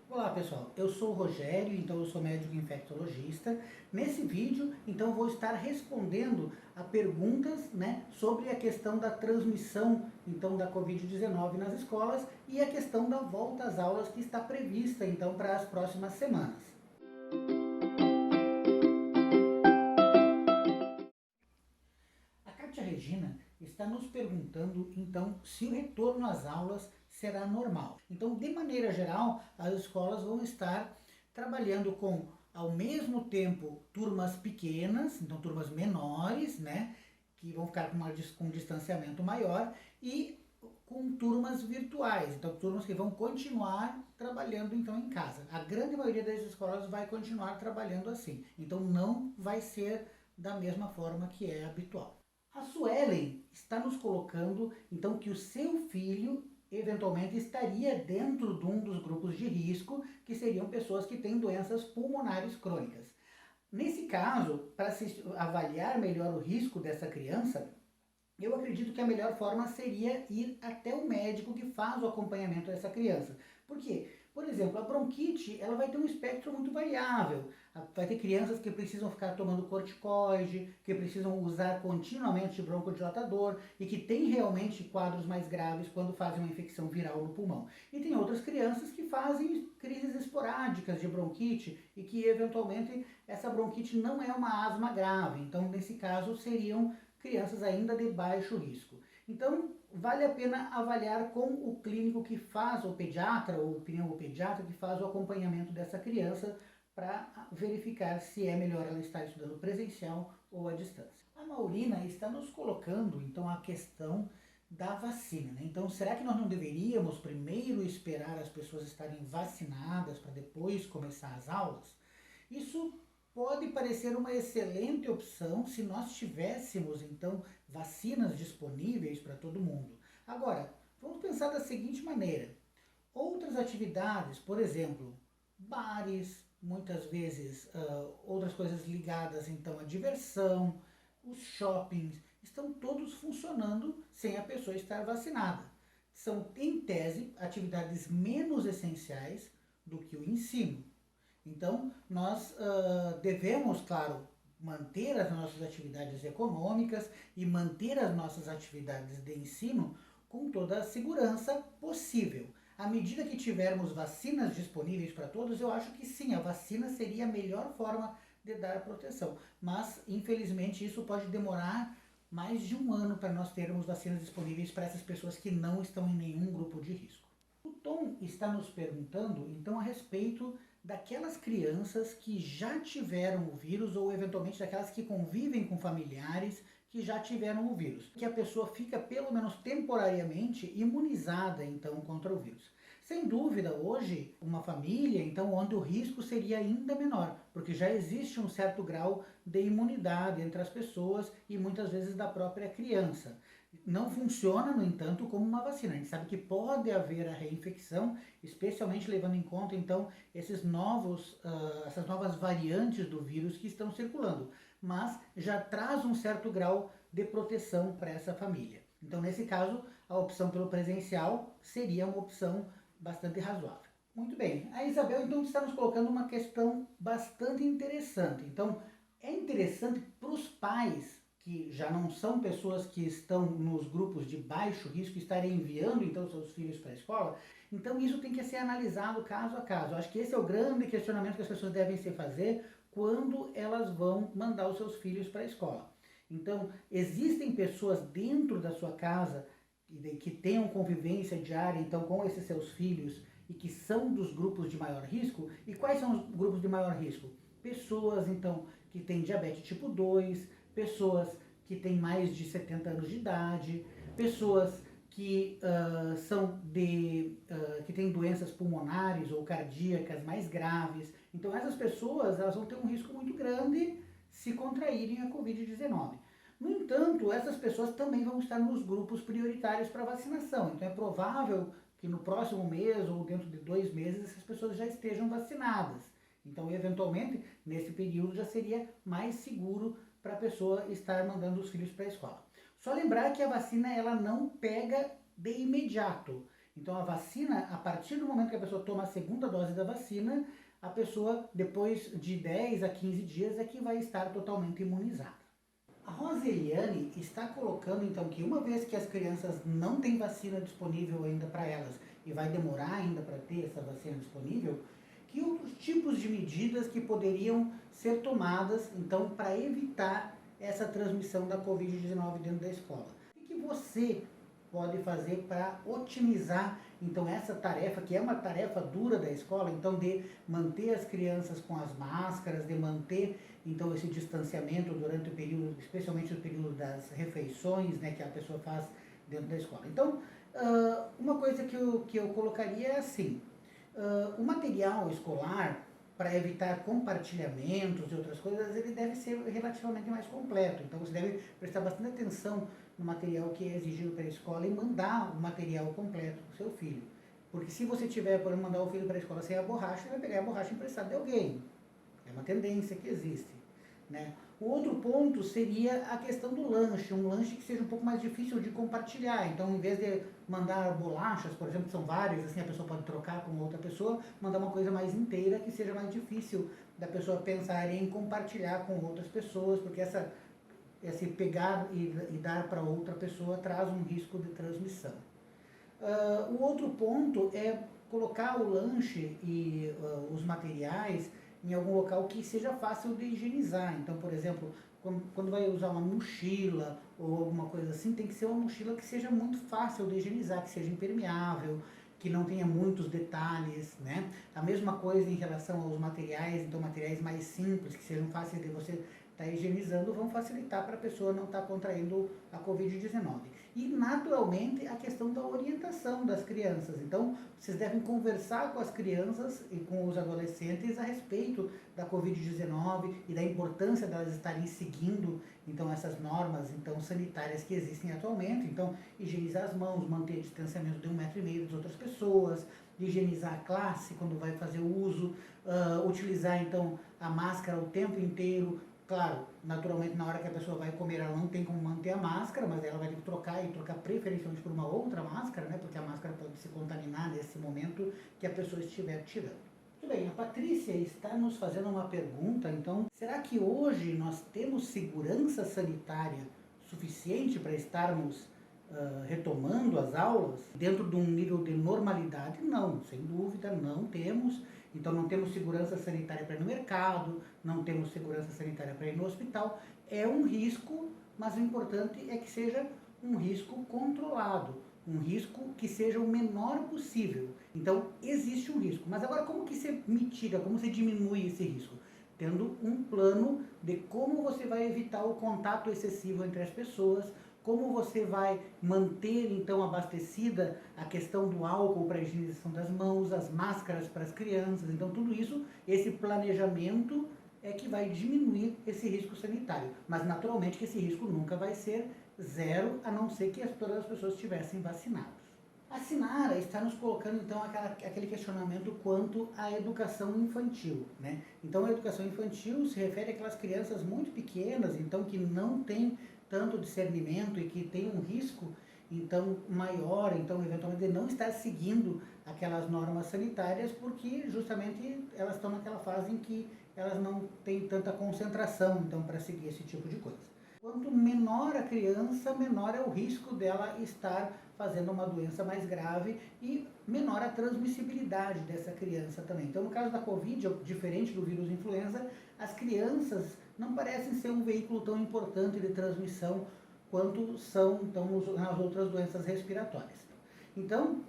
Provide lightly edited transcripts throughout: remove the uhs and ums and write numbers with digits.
Olá pessoal, eu sou o Rogério, então eu sou médico infectologista. Nesse vídeo, então vou estar respondendo a perguntas, sobre a questão da transmissão então da Covid-19 nas escolas e a questão da volta às aulas que está prevista então para as próximas semanas. A Kátia Regina está nos perguntando, então, se o retorno às aulas será normal. Então, de maneira geral, as escolas vão estar trabalhando com, ao mesmo tempo, turmas pequenas, então turmas menores, que vão ficar com um distanciamento maior, e com turmas virtuais, então turmas que vão continuar trabalhando então em casa. A grande maioria das escolas vai continuar trabalhando assim, então não vai ser da mesma forma que é habitual. A Suelen está nos colocando, então, que o seu filho eventualmente estaria dentro de um dos grupos de risco, que seriam pessoas que têm doenças pulmonares crônicas. Nesse caso, para se avaliar melhor o risco dessa criança, eu acredito que a melhor forma seria ir até o médico que faz o acompanhamento dessa criança. Por quê? Por exemplo, a bronquite ela vai ter um espectro muito variável. Vai ter crianças que precisam ficar tomando corticoide, que precisam usar continuamente broncodilatador e que têm realmente quadros mais graves quando fazem uma infecção viral no pulmão. E tem outras crianças que fazem crises esporádicas de bronquite e que eventualmente essa bronquite não é uma asma grave. Então, nesse caso, seriam crianças ainda de baixo risco. Então, vale a pena avaliar com o clínico que faz, o pediatra ou o pneumopediatra que faz o acompanhamento dessa criança para verificar se é melhor ela estar estudando presencial ou à distância. A Maurina está nos colocando, então, a questão da vacina. Então, será que nós não deveríamos primeiro esperar as pessoas estarem vacinadas para depois começar as aulas? Isso pode parecer uma excelente opção se nós tivéssemos, então, vacinas disponíveis para todo mundo. Agora, vamos pensar da seguinte maneira: outras atividades, por exemplo, bares, muitas vezes outras coisas ligadas então à diversão, os shoppings, estão todos funcionando sem a pessoa estar vacinada. São, em tese, atividades menos essenciais do que o ensino. Então, nós devemos, claro, manter as nossas atividades econômicas e manter as nossas atividades de ensino com toda a segurança possível. À medida que tivermos vacinas disponíveis para todos, eu acho que sim, a vacina seria a melhor forma de dar proteção. Mas, infelizmente, isso pode demorar mais de um ano para nós termos vacinas disponíveis para essas pessoas que não estão em nenhum grupo de risco. O Tom está nos perguntando, então, a respeito daquelas crianças que já tiveram o vírus ou eventualmente daquelas que convivem com familiares que já tiveram o vírus, que a pessoa fica pelo menos temporariamente imunizada então contra o vírus. Sem dúvida, hoje, uma família, então, onde o risco seria ainda menor, porque já existe um certo grau de imunidade entre as pessoas e muitas vezes da própria criança. Não funciona, no entanto, como uma vacina. A gente sabe que pode haver a reinfecção, especialmente levando em conta, então, essas novas variantes do vírus que estão circulando. Mas já traz um certo grau de proteção para essa família. Então, nesse caso, a opção pelo presencial seria uma opção bastante razoável. Muito bem, a Isabel então está nos colocando uma questão bastante interessante. Então, é interessante para os pais que já não são pessoas que estão nos grupos de baixo risco estarem enviando então seus filhos para a escola. Então isso tem que ser analisado caso a caso. Eu acho que esse é o grande questionamento que as pessoas devem se fazer quando elas vão mandar os seus filhos para a escola. Então, existem pessoas dentro da sua casa que tenham convivência diária então com esses seus filhos e que são dos grupos de maior risco. E quais são os grupos de maior risco? Pessoas então que têm diabetes tipo 2, pessoas que têm mais de 70 anos de idade, pessoas que que têm doenças pulmonares ou cardíacas mais graves. Então essas pessoas elas vão ter um risco muito grande se contraírem a Covid-19. No entanto, essas pessoas também vão estar nos grupos prioritários para vacinação. Então é provável que no próximo mês ou dentro de 2 meses essas pessoas já estejam vacinadas. Então, eventualmente, nesse período já seria mais seguro para a pessoa estar mandando os filhos para a escola. Só lembrar que a vacina ela não pega de imediato. Então a vacina, a partir do momento que a pessoa toma a segunda dose da vacina, a pessoa, depois de 10 a 15 dias, é que vai estar totalmente imunizada. A Roseliane está colocando então que uma vez que as crianças não têm vacina disponível ainda para elas e vai demorar ainda para ter essa vacina disponível, que outros tipos de medidas que poderiam ser tomadas então para evitar essa transmissão da Covid-19 dentro da escola. O que você pode fazer para otimizar então essa tarefa, que é uma tarefa dura da escola, então de manter as crianças com as máscaras, de manter então esse distanciamento durante o período, especialmente o período das refeições, né, que a pessoa faz dentro da escola. Então, uma coisa que eu colocaria é assim, o material escolar, para evitar compartilhamentos e outras coisas, ele deve ser relativamente mais completo. Então você deve prestar bastante atenção no material que é exigido pela escola e mandar o material completo para o seu filho. Porque se você tiver, por mandar o filho para a escola sem a borracha, ele vai pegar a borracha emprestada de alguém. É uma tendência que existe. Né? O outro ponto seria a questão do lanche, um lanche que seja um pouco mais difícil de compartilhar. Então, em vez de mandar bolachas, por exemplo, que são várias, assim a pessoa pode trocar com outra pessoa, mandar uma coisa mais inteira que seja mais difícil da pessoa pensar em compartilhar com outras pessoas, porque esse pegar e dar para outra pessoa traz um risco de transmissão. O outro ponto é colocar o lanche e os materiais em algum local que seja fácil de higienizar. Então, por exemplo, quando vai usar uma mochila ou alguma coisa assim, tem que ser uma mochila que seja muito fácil de higienizar, que seja impermeável, que não tenha muitos detalhes, né? A mesma coisa em relação aos materiais, então materiais mais simples, que sejam fáceis de você estar higienizando, vão facilitar para a pessoa não estar contraindo a Covid-19. E, naturalmente, a questão da orientação das crianças. Então, vocês devem conversar com as crianças e com os adolescentes a respeito da Covid-19 e da importância delas estarem seguindo, então, essas normas então, sanitárias que existem atualmente. Então, higienizar as mãos, manter distanciamento de 1,5 m das outras pessoas, higienizar a classe quando vai fazer o uso, utilizar, então, a máscara o tempo inteiro. Claro, naturalmente na hora que a pessoa vai comer ela não tem como manter a máscara, mas ela vai ter que trocar e trocar preferencialmente por uma outra máscara, né? Porque a máscara pode se contaminar nesse momento que a pessoa estiver tirando. Muito bem, a Patrícia está nos fazendo uma pergunta, então, será que hoje nós temos segurança sanitária suficiente para estarmos retomando as aulas dentro de um nível de normalidade? Não, sem dúvida não temos. Então não temos segurança sanitária para ir no mercado, não temos segurança sanitária para ir no hospital. É um risco, mas o importante é que seja um risco controlado, um risco que seja o menor possível. Então existe um risco, mas agora como que você mitiga, como você diminui esse risco? Tendo um plano de como você vai evitar o contato excessivo entre as pessoas, como você vai manter então abastecida a questão do álcool para a higienização das mãos, as máscaras para as crianças. Então tudo isso, esse planejamento é que vai diminuir esse risco sanitário. Mas naturalmente que esse risco nunca vai ser zero, a não ser que todas as pessoas estivessem vacinadas. A Sinara está nos colocando então aquele questionamento quanto à educação infantil, né? Então a educação infantil se refere àquelas crianças muito pequenas, então que não têm tanto discernimento e que tem um risco então maior, então eventualmente de não estar seguindo aquelas normas sanitárias, porque justamente elas estão naquela fase em que elas não têm tanta concentração então para seguir esse tipo de coisa. Quanto menor a criança, menor é o risco dela estar fazendo uma doença mais grave e menor a transmissibilidade dessa criança também. Então, no caso da Covid, diferente do vírus influenza, as crianças não parecem ser um veículo tão importante de transmissão quanto são então, as outras doenças respiratórias. Então,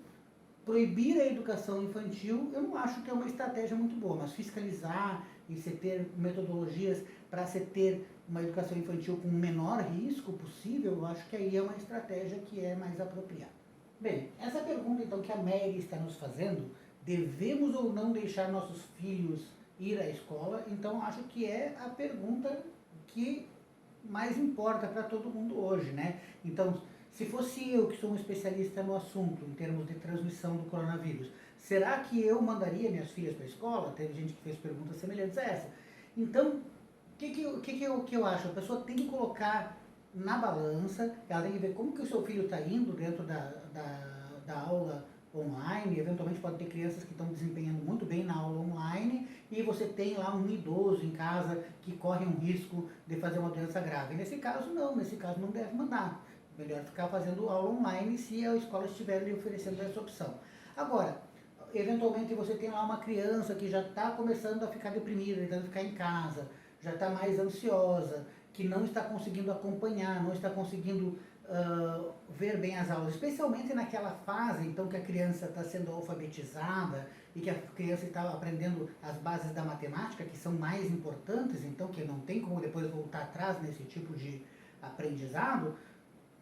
proibir a educação infantil, eu não acho que é uma estratégia muito boa, mas fiscalizar e se ter metodologias para se ter uma educação infantil com o menor risco possível, eu acho que aí é uma estratégia que é mais apropriada. Bem, essa pergunta então que a Mary está nos fazendo, devemos ou não deixar nossos filhos ir à escola? Então acho que é a pergunta que mais importa para todo mundo hoje, né? Então, se fosse eu que sou um especialista no assunto, em termos de transmissão do coronavírus, será que eu mandaria minhas filhas para a escola? Teve gente que fez perguntas semelhantes a essa. Então, o que eu acho? A pessoa tem que colocar na balança, ela tem que ver como que o seu filho está indo dentro da aula online, eventualmente pode ter crianças que estão desempenhando muito bem na aula online e você tem lá um idoso em casa que corre um risco de fazer uma doença grave. Nesse caso não deve mandar. Melhor ficar fazendo aula online se a escola estiver lhe oferecendo essa opção. Agora, eventualmente você tem lá uma criança que já está começando a ficar deprimida, tentando ficar em casa, já está mais ansiosa, que não está conseguindo acompanhar, não está conseguindo ver bem as aulas, especialmente naquela fase então que a criança está sendo alfabetizada e que a criança está aprendendo as bases da matemática, que são mais importantes, então que não tem como depois voltar atrás nesse tipo de aprendizado.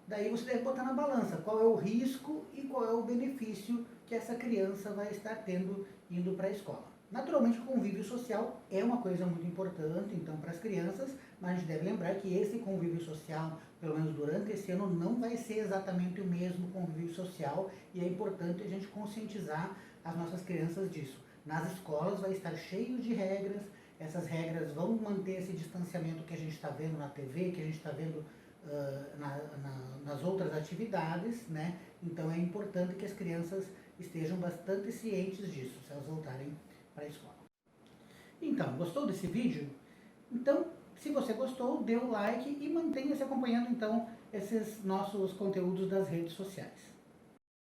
Daí você deve botar na balança qual é o risco e qual é o benefício que essa criança vai estar tendo indo para a escola. Naturalmente, o convívio social é uma coisa muito importante, então, para as crianças, mas a gente deve lembrar que esse convívio social, pelo menos durante esse ano, não vai ser exatamente o mesmo convívio social e é importante a gente conscientizar as nossas crianças disso. Nas escolas vai estar cheio de regras, essas regras vão manter esse distanciamento que a gente está vendo na TV, que a gente está vendo nas outras atividades, né? Então é importante que as crianças estejam bastante cientes disso, se elas voltarem para a escola. Então, gostou desse vídeo? Então, se você gostou, dê o like e mantenha-se acompanhando então esses nossos conteúdos das redes sociais.